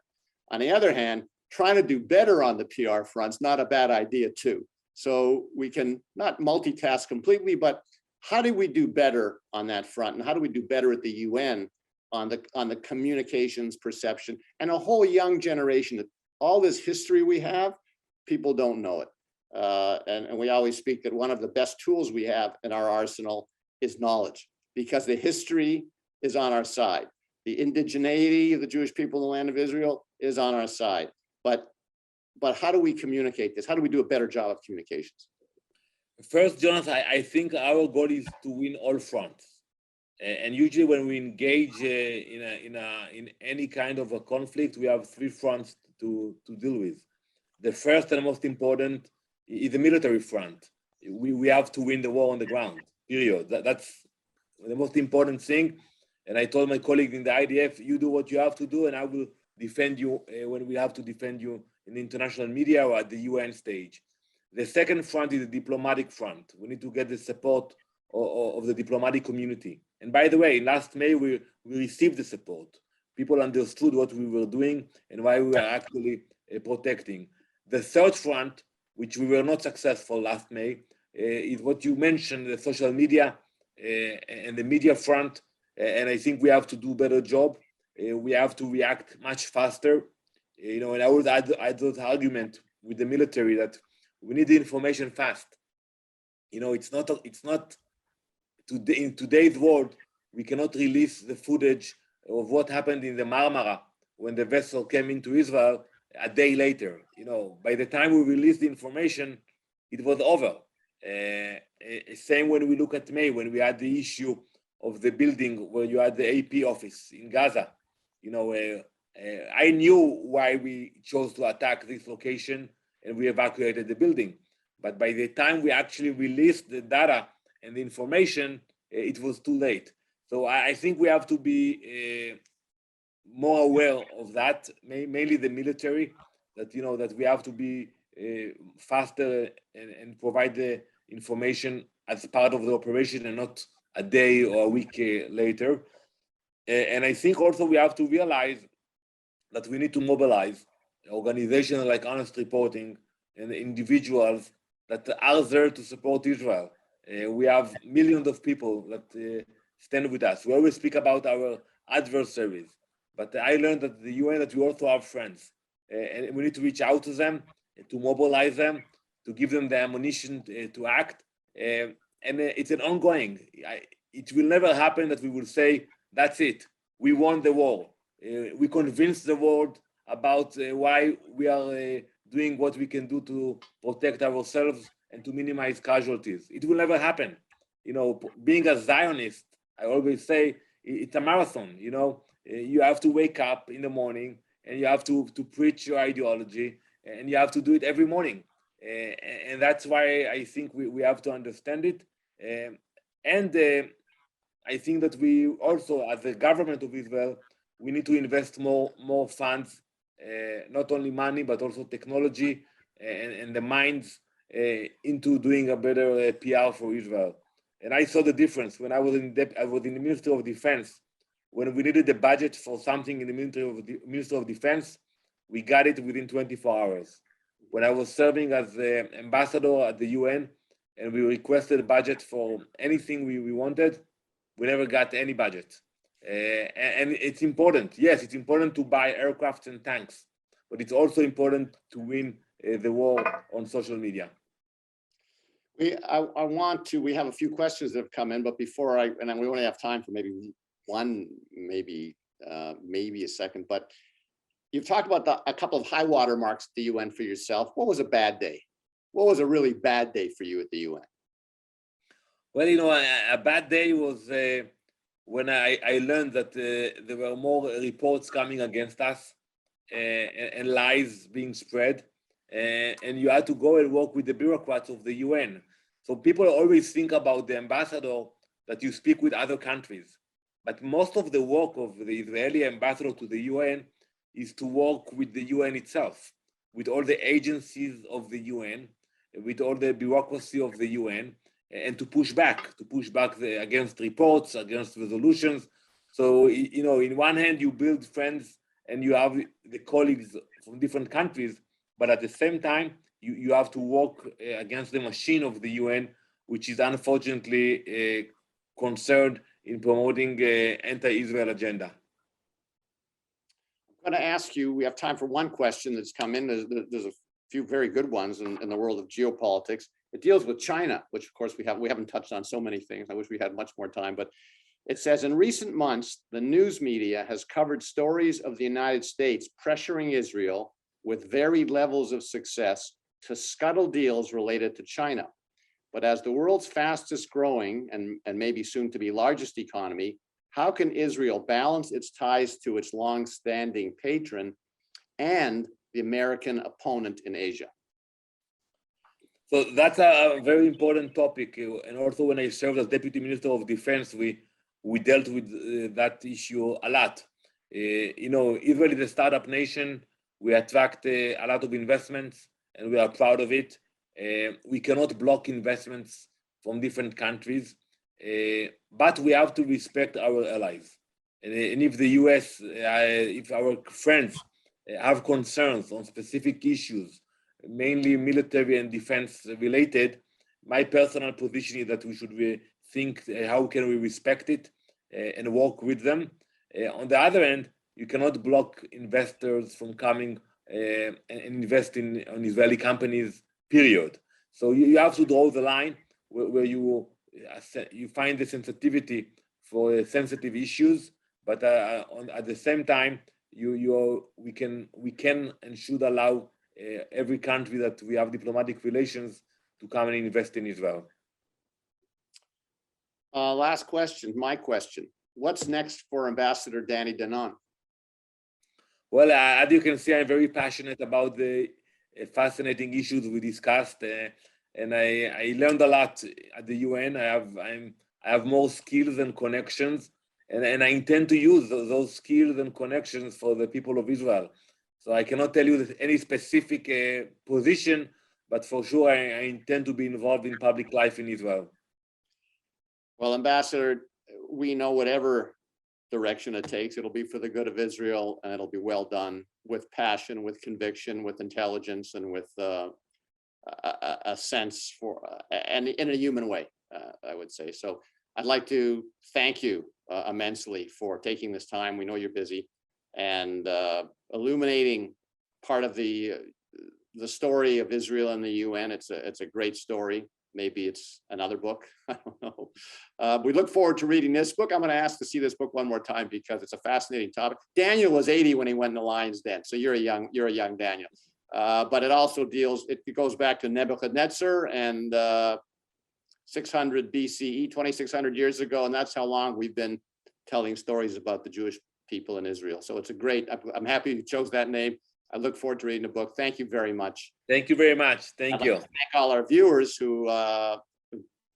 On the other hand, trying to do better on the PR front's not a bad idea too. So we can not multitask completely, but how do we do better on that front? And how do we do better at the UN on the communications perception and a whole young generation? That all this history we have, people don't know it. And we always speak that one of the best tools we have in our arsenal is knowledge, because the history is on our side. The indigeneity of the Jewish people in the land of Israel is on our side. But how do we communicate this? How do we do a better job of communications? First, Jonathan, I think our goal is to win all fronts. And usually when we engage in any kind of a conflict, we have three fronts to deal with. The first and most important is the military front. We have to win the war on the ground, period. That's the most important thing. And I told my colleague in the IDF, you do what you have to do, and I will defend you when we have to defend you in the international media or at the UN stage. The second front is the diplomatic front. We need to get the support of the diplomatic community. And by the way, last May, we received the support. People understood what we were doing and why we were actually protecting. The third front, which we were not successful last May, is what you mentioned, the social media and the media front. And I think we have to do a better job. We have to react much faster. And I would add that argument with the military that we need the information fast. It's not in today's world, we cannot release the footage of what happened in the Marmara when the vessel came into Israel a day later. By the time we released the information, it was over. Same when we look at May, when we had the issue of the building where you had the AP office in Gaza. I knew why we chose to attack this location and we evacuated the building. But by the time we actually released the data and the information, it was too late. So I think we have to be more aware of that, mainly the military, that we have to be faster and provide the information as part of the operation and not a day or a week later. And I think also we have to realize that we need to mobilize organizations like Honest Reporting and individuals that are there to support Israel. We have millions of people that stand with us. We always speak about our adversaries, but I learned at the UN that we also have friends. And we need to reach out to them, to mobilize them, to give them the ammunition to act. And it's an ongoing. It will never happen that we will say, that's it, we won the war. We convinced the world about why we are doing what we can do to protect ourselves and to minimize casualties. It will never happen. Being a Zionist, I always say it's a marathon. You have to wake up in the morning and you have to preach your ideology, and you have to do it every morning. And that's why I think we have to understand it. And I think that we also, as the government of Israel, we need to invest more funds, not only money, but also technology and the minds into doing a better PR for Israel. And I saw the difference when I was in the Ministry of Defense. When we needed the budget for something in the Ministry of Defense, we got it within 24 hours. When I was serving as the ambassador at the UN and we requested a budget for anything we wanted, we never got any budget. And it's important. Yes, it's important to buy aircraft and tanks, but it's also important to win the war on social media. We have a few questions that have come in, but before and we only have time for maybe one, maybe a second, but you've talked about a couple of high water marks at the UN for yourself. What was a bad day? What was a really bad day for you at the UN? Well, a bad day was when I learned that there were more reports coming against us and lies being spread. And you had to go and work with the bureaucrats of the UN. So people always think about the ambassador that you speak with other countries. But most of the work of the Israeli ambassador to the UN is to work with the UN itself, with all the agencies of the UN, with all the bureaucracy of the UN, and to push back against reports, against resolutions. So, in one hand, you build friends and you have the colleagues from different countries, but at the same time, you have to work against the machine of the UN, which is unfortunately concerned in promoting anti-Israel agenda. I'm going to ask you, we have time for one question that's come in. There's a few very good ones in the world of geopolitics. It deals with China, which of course we haven't touched on so many things. I wish we had much more time, but it says in recent months, the news media has covered stories of the United States pressuring Israel with varied levels of success to scuttle deals related to China. But as the world's fastest growing and maybe soon to be largest economy, how can Israel balance its ties to its long-standing patron and the American opponent in Asia? So that's a very important topic. And also when I served as Deputy Minister of Defense, we dealt with that issue a lot. Israel is a startup nation. We attract a lot of investments and we are proud of it. We cannot block investments from different countries, but we have to respect our allies. And if the US, if our friends have concerns on specific issues, mainly military and defense related, my personal position is that we should think how can we respect it and work with them. On the other hand, you cannot block investors from coming and invest in Israeli companies, period. So you have to draw the line where you find the sensitivity for sensitive issues, but at the same time, we can and should allow every country that we have diplomatic relations to come and invest in Israel. Last question, my question. What's next for Ambassador Danny Danon? Well, as you can see, I'm very passionate about the fascinating issues we discussed, and I learned a lot at the UN. I have more skills and connections, and I intend to use those skills and connections for the people of Israel. So I cannot tell you any specific position, but for sure I intend to be involved in public life in Israel. Well, Ambassador, we know whatever direction it takes, it'll be for the good of Israel, and it'll be well done with passion, with conviction, with intelligence, and with a sense for, and in a human way, I would say. So I'd like to thank you immensely for taking this time. We know you're busy, and illuminating part of the story of Israel and the UN. It's a great story. Maybe it's another book. I don't know. We look forward to reading this book. I'm going to ask to see this book one more time because it's a fascinating topic. Daniel was 80 when he went in the lion's den, so you're a young Daniel. But it also it goes back to Nebuchadnezzar and 600 BCE, 2,600 years ago, and that's how long we've been telling stories about the Jewish people in Israel. So it's a great. I'm happy you chose that name. I look forward to reading the book. Thank you very much. Thank you very much. Thank you. I'd like to thank all our viewers who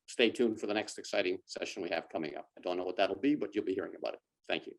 stay tuned for the next exciting session we have coming up. I don't know what that'll be, but you'll be hearing about it. Thank you.